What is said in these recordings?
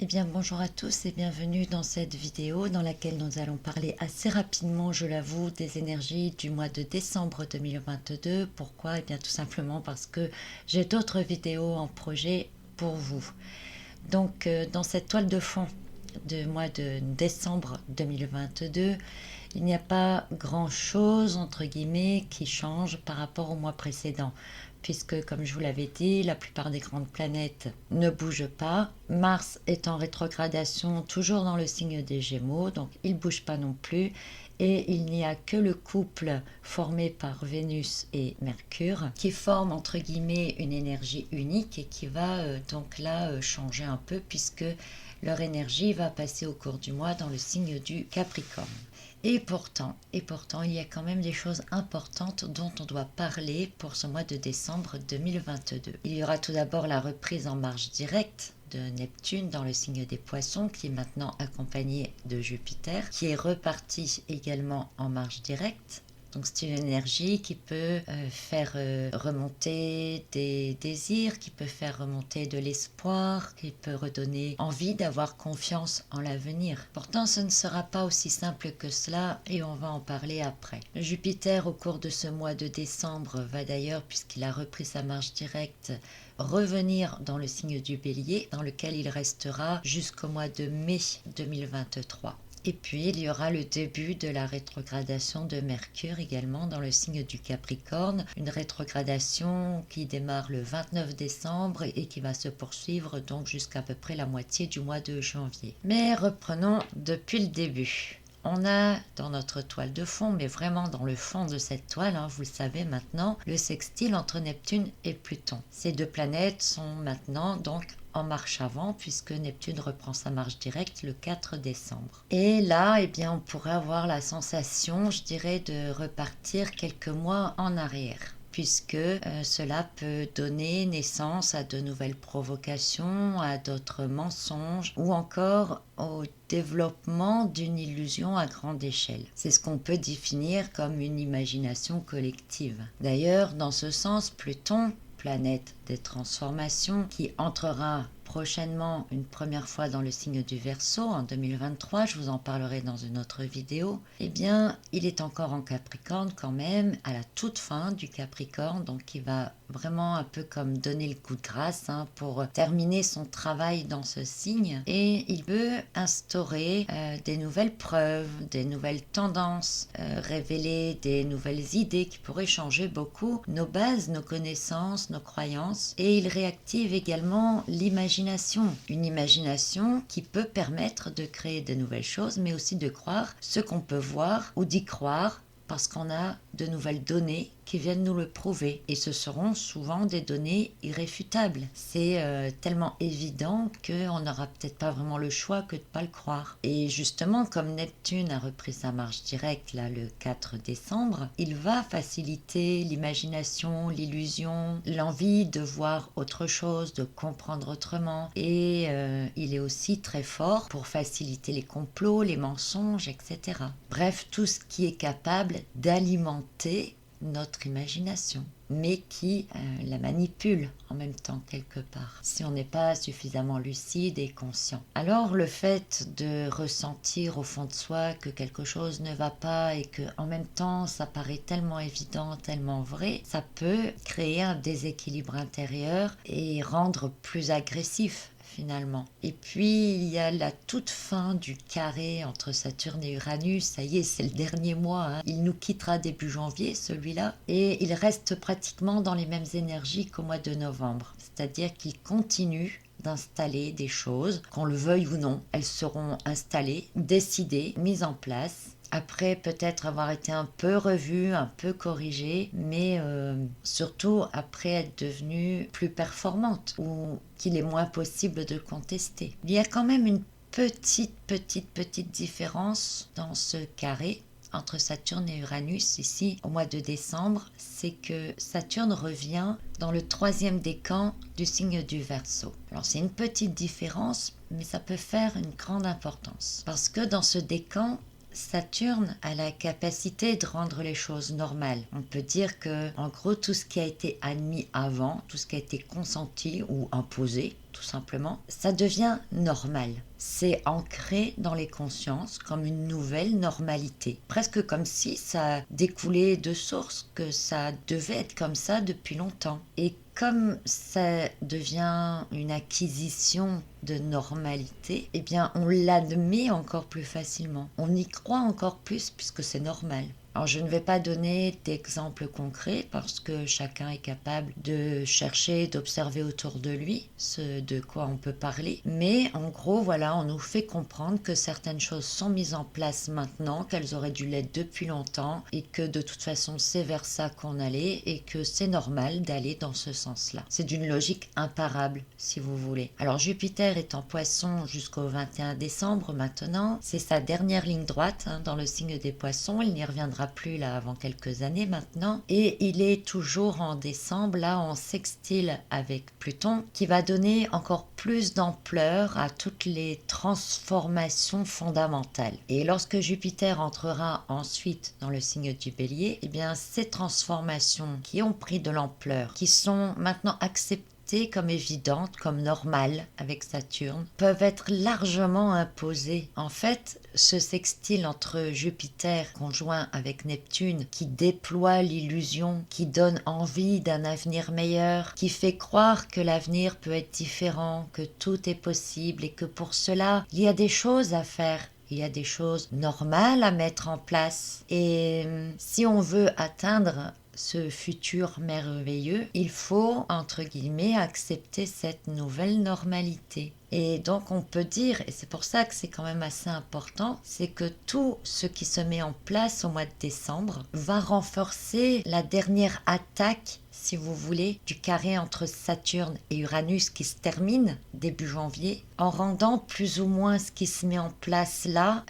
Eh bien bonjour à tous et bienvenue dans cette vidéo dans laquelle nous allons parler assez rapidement, je l'avoue, des énergies du mois de décembre 2022. Pourquoi? Eh bien tout simplement parce que j'ai d'autres vidéos en projet pour vous. Donc dans cette toile de fond du mois de décembre 2022, il n'y a pas grand-chose, entre guillemets, qui change par rapport au mois précédent, puisque, comme je vous l'avais dit, la plupart des grandes planètes ne bougent pas. Mars est en rétrogradation, toujours dans le signe des Gémeaux, donc il ne bouge pas non plus. Et il n'y a que le couple formé par Vénus et Mercure qui forme entre guillemets une énergie unique et qui va donc là changer un peu puisque leur énergie va passer au cours du mois dans le signe du Capricorne. Et pourtant, il y a quand même des choses importantes dont on doit parler pour ce mois de décembre 2022. Il y aura tout d'abord la reprise en marche directe de Neptune dans le signe des Poissons, qui est maintenant accompagné de Jupiter, qui est reparti également en marche directe. Donc c'est une énergie qui peut faire remonter des désirs, qui peut faire remonter de l'espoir, qui peut redonner envie d'avoir confiance en l'avenir. Pourtant ce ne sera pas aussi simple que cela et on va en parler après. Jupiter au cours de ce mois de décembre va d'ailleurs, puisqu'il a repris sa marche directe, revenir dans le signe du Bélier, dans lequel il restera jusqu'au mois de mai 2023. Et puis il y aura le début de la rétrogradation de Mercure également dans le signe du Capricorne, une rétrogradation qui démarre le 29 décembre et qui va se poursuivre donc jusqu'à peu près la moitié du mois de janvier. Mais reprenons depuis le début. On a dans notre toile de fond, mais vraiment dans le fond de cette toile, vous le savez maintenant, le sextile entre Neptune et Pluton. Ces deux planètes sont maintenant donc en marche avant puisque Neptune reprend sa marche directe le 4 décembre. Et là, eh bien, on pourrait avoir la sensation, je dirais, de repartir quelques mois en arrière, puisque cela peut donner naissance à de nouvelles provocations, à d'autres mensonges ou encore au développement d'une illusion à grande échelle. C'est ce qu'on peut définir comme une imagination collective. D'ailleurs, dans ce sens, Pluton, planète des transformations, qui entrera prochainement une première fois dans le signe du Verseau en 2023, je vous en parlerai dans une autre vidéo, eh bien il est encore en Capricorne quand même, à la toute fin du Capricorne, donc il va vraiment un peu comme donner le coup de grâce pour terminer son travail dans ce signe, et il veut instaurer des nouvelles preuves, des nouvelles tendances, révéler des nouvelles idées qui pourraient changer beaucoup nos bases, nos connaissances, nos croyances, et il réactive également l'imagination. Une imagination qui peut permettre de créer de nouvelles choses, mais aussi de croire ce qu'on peut voir ou d'y croire parce qu'on a de nouvelles données qui viennent nous le prouver. Et ce seront souvent des données irréfutables. C'est tellement évident qu'on n'aura peut-être pas vraiment le choix que de ne pas le croire. Et justement, comme Neptune a repris sa marche directe là, le 4 décembre, il va faciliter l'imagination, l'illusion, l'envie de voir autre chose, de comprendre autrement. Et il est aussi très fort pour faciliter les complots, les mensonges, etc. Bref, tout ce qui est capable d'alimenter notre imagination, mais qui la manipule en même temps quelque part, si on n'est pas suffisamment lucide et conscient. Alors le fait de ressentir au fond de soi que quelque chose ne va pas et que en même temps ça paraît tellement évident, tellement vrai, ça peut créer un déséquilibre intérieur et rendre plus agressif finalement. Et puis il y a la toute fin du carré entre Saturne et Uranus, ça y est, c'est le dernier mois, il nous quittera début janvier celui-là, et il reste pratiquement dans les mêmes énergies qu'au mois de novembre, c'est-à-dire qu'il continue d'installer des choses, qu'on le veuille ou non, elles seront installées, décidées, mises en place, après peut-être avoir été un peu revue, un peu corrigée, mais surtout après être devenue plus performante ou qu'il est moins possible de contester. Il y a quand même une petite différence dans ce carré entre Saturne et Uranus ici au mois de décembre, c'est que Saturne revient dans le 3e décan du signe du Verseau. Alors c'est une petite différence, mais ça peut faire une grande importance parce que dans ce décan, Saturne a la capacité de rendre les choses normales. On peut dire que, en gros, tout ce qui a été admis avant, tout ce qui a été consenti ou imposé, tout simplement, ça devient normal. C'est ancré dans les consciences comme une nouvelle normalité. Presque comme si ça découlait de source, que ça devait être comme ça depuis longtemps. Et comme ça devient une acquisition de normalité, eh bien on l'admet encore plus facilement. On y croit encore plus puisque c'est normal. Alors je ne vais pas donner d'exemples concrets parce que chacun est capable de chercher, d'observer autour de lui ce de quoi on peut parler. Mais en gros, voilà, on nous fait comprendre que certaines choses sont mises en place maintenant, qu'elles auraient dû l'être depuis longtemps et que de toute façon c'est vers ça qu'on allait et que c'est normal d'aller dans ce sens-là. C'est d'une logique imparable si vous voulez. Alors Jupiter est en Poissons jusqu'au 21 décembre maintenant. C'est sa dernière ligne droite dans le signe des Poissons. Il n'y reviendra plus là avant quelques années maintenant, et il est toujours en décembre là en sextile avec Pluton, qui va donner encore plus d'ampleur à toutes les transformations fondamentales. Et lorsque Jupiter entrera ensuite dans le signe du Bélier, eh bien ces transformations qui ont pris de l'ampleur, qui sont maintenant acceptées comme évidentes, comme normales avec Saturne, peuvent être largement imposées. En fait, ce sextile entre Jupiter conjoint avec Neptune qui déploie l'illusion, qui donne envie d'un avenir meilleur, qui fait croire que l'avenir peut être différent, que tout est possible et que pour cela, il y a des choses à faire. Il y a des choses normales à mettre en place. Et si on veut atteindre ce futur merveilleux, il faut, entre guillemets, accepter cette nouvelle normalité. Et donc on peut dire, et c'est pour ça que c'est quand même assez important, c'est que tout ce qui se met en place au mois de décembre va renforcer la dernière attaque, si vous voulez, du carré entre Saturne et Uranus qui se termine début janvier, en rendant plus ou moins ce qui se met en place là,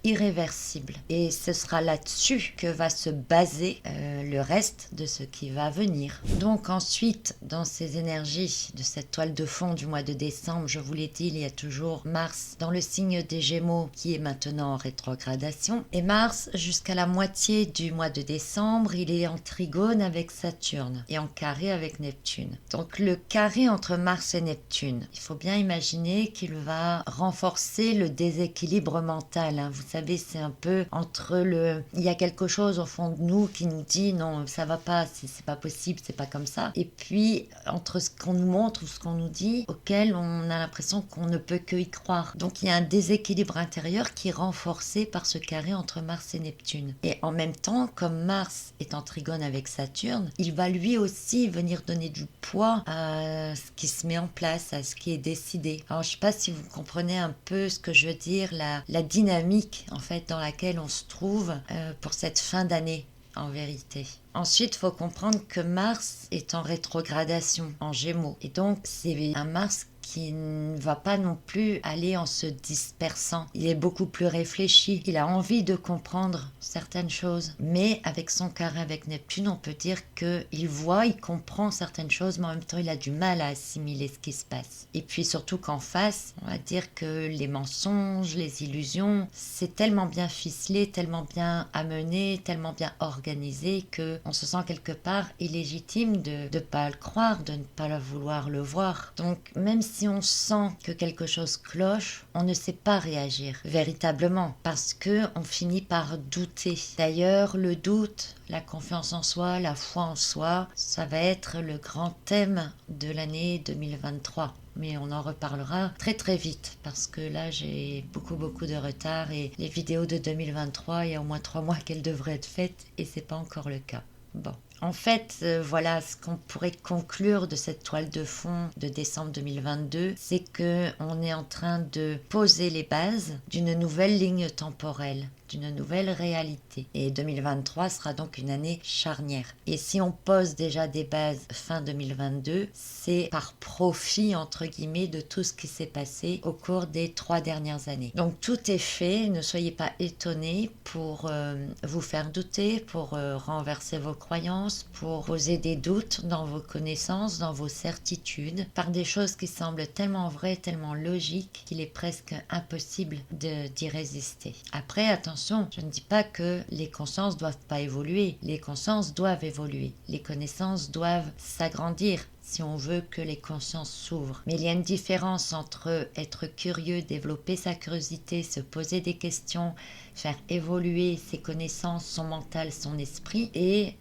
irréversible. Et ce sera là-dessus que va se baser le reste de ce qui va venir. Donc ensuite, dans ces énergies de cette toile de fond du mois de décembre, je vous l'ai dit, il y a toujours Mars dans le signe des Gémeaux qui est maintenant en rétrogradation. Et Mars, jusqu'à la moitié du mois de décembre, il est en trigone avec Saturne et en carré avec Neptune. Donc le carré entre Mars et Neptune, il faut bien imaginer qu'il va renforcer le déséquilibre mental. Vous savez, c'est un peu entre le... Il y a quelque chose au fond de nous qui nous dit non, ça va pas, c'est pas possible, c'est pas comme ça. Et puis, entre ce qu'on nous montre ou ce qu'on nous dit, auquel on a l'impression qu'on ne peut que y croire. Donc il y a un déséquilibre intérieur qui est renforcé par ce carré entre Mars et Neptune. Et en même temps, comme Mars est en trigone avec Saturne, il va lui aussi venir donner du poids à ce qui se met en place, à ce qui est décidé. Alors je ne sais pas si vous comprenez un peu ce que je veux dire, la dynamique en fait dans laquelle on se trouve pour cette fin d'année. En vérité. Ensuite, il faut comprendre que Mars est en rétrogradation, en Gémeaux. Et donc, c'est un Mars qui ne va pas non plus aller en se dispersant. Il est beaucoup plus réfléchi. Il a envie de comprendre certaines choses. Mais avec son carré avec Neptune, on peut dire qu'il voit, il comprend certaines choses, mais en même temps, il a du mal à assimiler ce qui se passe. Et puis surtout qu'en face, on va dire que les mensonges, les illusions, c'est tellement bien ficelé, tellement bien amené, tellement bien organisé qu'on se sent quelque part illégitime de ne pas le croire, de ne pas vouloir le voir. Donc même si on sent que quelque chose cloche, on ne sait pas réagir véritablement parce que on finit par douter. D'ailleurs, le doute, la confiance en soi, la foi en soi, ça va être le grand thème de l'année 2023. Mais on en reparlera très très vite parce que là j'ai beaucoup de retard et les vidéos de 2023, il y a au moins 3 mois qu'elles devraient être faites et c'est pas encore le cas. Bon. En fait, voilà ce qu'on pourrait conclure de cette toile de fond de décembre 2022, c'est que on est en train de poser les bases d'une nouvelle ligne temporelle, d'une nouvelle réalité. Et 2023 sera donc une année charnière. Et si on pose déjà des bases fin 2022, c'est par profit, entre guillemets, de tout ce qui s'est passé au cours des 3 dernières années. Donc tout est fait, ne soyez pas étonnés pour vous faire douter, pour renverser vos croyances, pour poser des doutes dans vos connaissances, dans vos certitudes, par des choses qui semblent tellement vraies, tellement logiques, qu'il est presque impossible d'y résister. Après, attention, attention, je ne dis pas que les consciences doivent pas évoluer. Les consciences doivent évoluer. Les connaissances doivent s'agrandir si on veut que les consciences s'ouvrent. Mais il y a une différence entre être curieux, développer sa curiosité, se poser des questions, faire évoluer ses connaissances, son mental, son esprit, et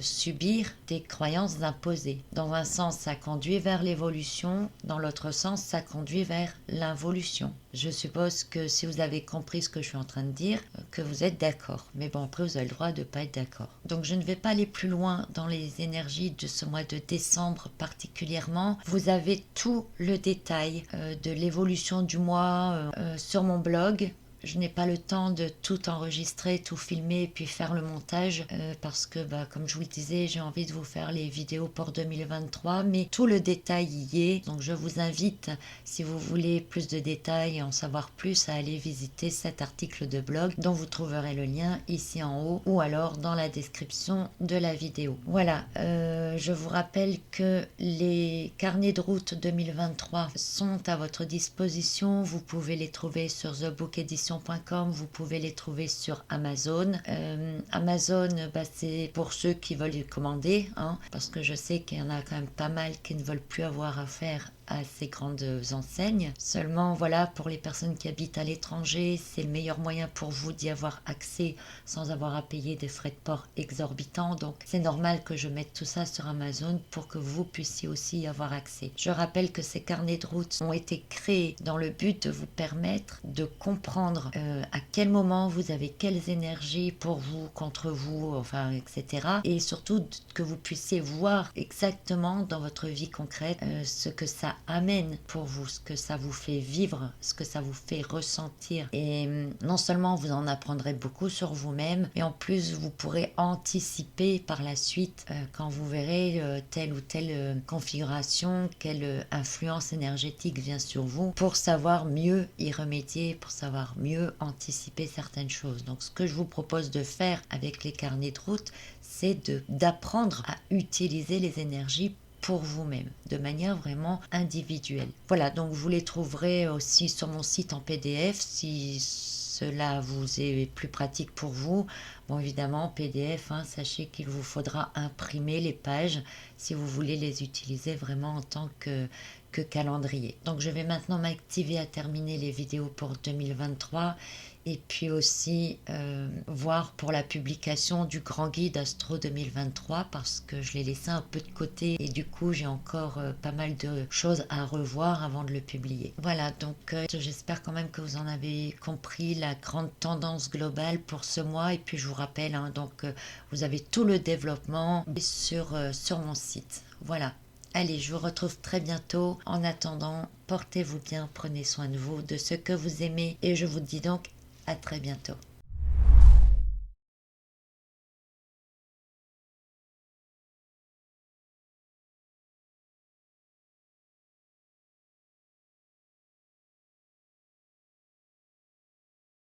subir des croyances imposées. Dans un sens, ça conduit vers l'évolution, dans l'autre sens, ça conduit vers l'involution. Je suppose que si vous avez compris ce que je suis en train de dire, que vous êtes d'accord. Mais bon, après, vous avez le droit de ne pas être d'accord. Donc, je ne vais pas aller plus loin dans les énergies de ce mois de décembre particulièrement. Vous avez tout le détail de l'évolution du mois sur mon blog. Je n'ai pas le temps de tout enregistrer, tout filmer et puis faire le montage parce que, comme je vous le disais, j'ai envie de vous faire les vidéos pour 2023, mais tout le détail y est. Donc je vous invite, si vous voulez plus de détails et en savoir plus, à aller visiter cet article de blog dont vous trouverez le lien ici en haut ou alors dans la description de la vidéo. Voilà, je vous rappelle que les carnets de route 2023 sont à votre disposition. Vous pouvez les trouver sur thebookedition.com, vous pouvez les trouver sur Amazon. Amazon, c'est pour ceux qui veulent les commander, parce que je sais qu'il y en a quand même pas mal qui ne veulent plus avoir affaire à ces grandes enseignes. Seulement, voilà, pour les personnes qui habitent à l'étranger, c'est le meilleur moyen pour vous d'y avoir accès sans avoir à payer des frais de port exorbitants. Donc, c'est normal que je mette tout ça sur Amazon pour que vous puissiez aussi y avoir accès. Je rappelle que ces carnets de route ont été créés dans le but de vous permettre de comprendre à quel moment vous avez quelles énergies pour vous, contre vous, enfin, etc. Et surtout que vous puissiez voir exactement dans votre vie concrète ce que ça amène pour vous, ce que ça vous fait vivre, ce que ça vous fait ressentir. Et non seulement vous en apprendrez beaucoup sur vous-même, mais en plus vous pourrez anticiper par la suite quand vous verrez telle ou telle configuration, quelle influence énergétique vient sur vous, pour savoir mieux y remédier, pour savoir mieux anticiper certaines choses. Donc ce que je vous propose de faire avec les carnets de route, c'est d'apprendre à utiliser les énergies pour vous-même, de manière vraiment individuelle. Voilà, donc vous les trouverez aussi sur mon site en PDF si cela vous est plus pratique pour vous. Bon, évidemment, PDF, sachez qu'il vous faudra imprimer les pages si vous voulez les utiliser vraiment en tant que calendrier. Donc je vais maintenant m'activer à terminer les vidéos pour 2023 et puis aussi voir pour la publication du Grand Guide Astro 2023 parce que je l'ai laissé un peu de côté et du coup j'ai encore pas mal de choses à revoir avant de le publier. Voilà, donc j'espère quand même que vous en avez compris la grande tendance globale pour ce mois et puis je vous rappelle, donc vous avez tout le développement sur mon site. Voilà. Allez, je vous retrouve très bientôt. En attendant, portez-vous bien, prenez soin de vous, de ce que vous aimez et je vous dis donc à très bientôt.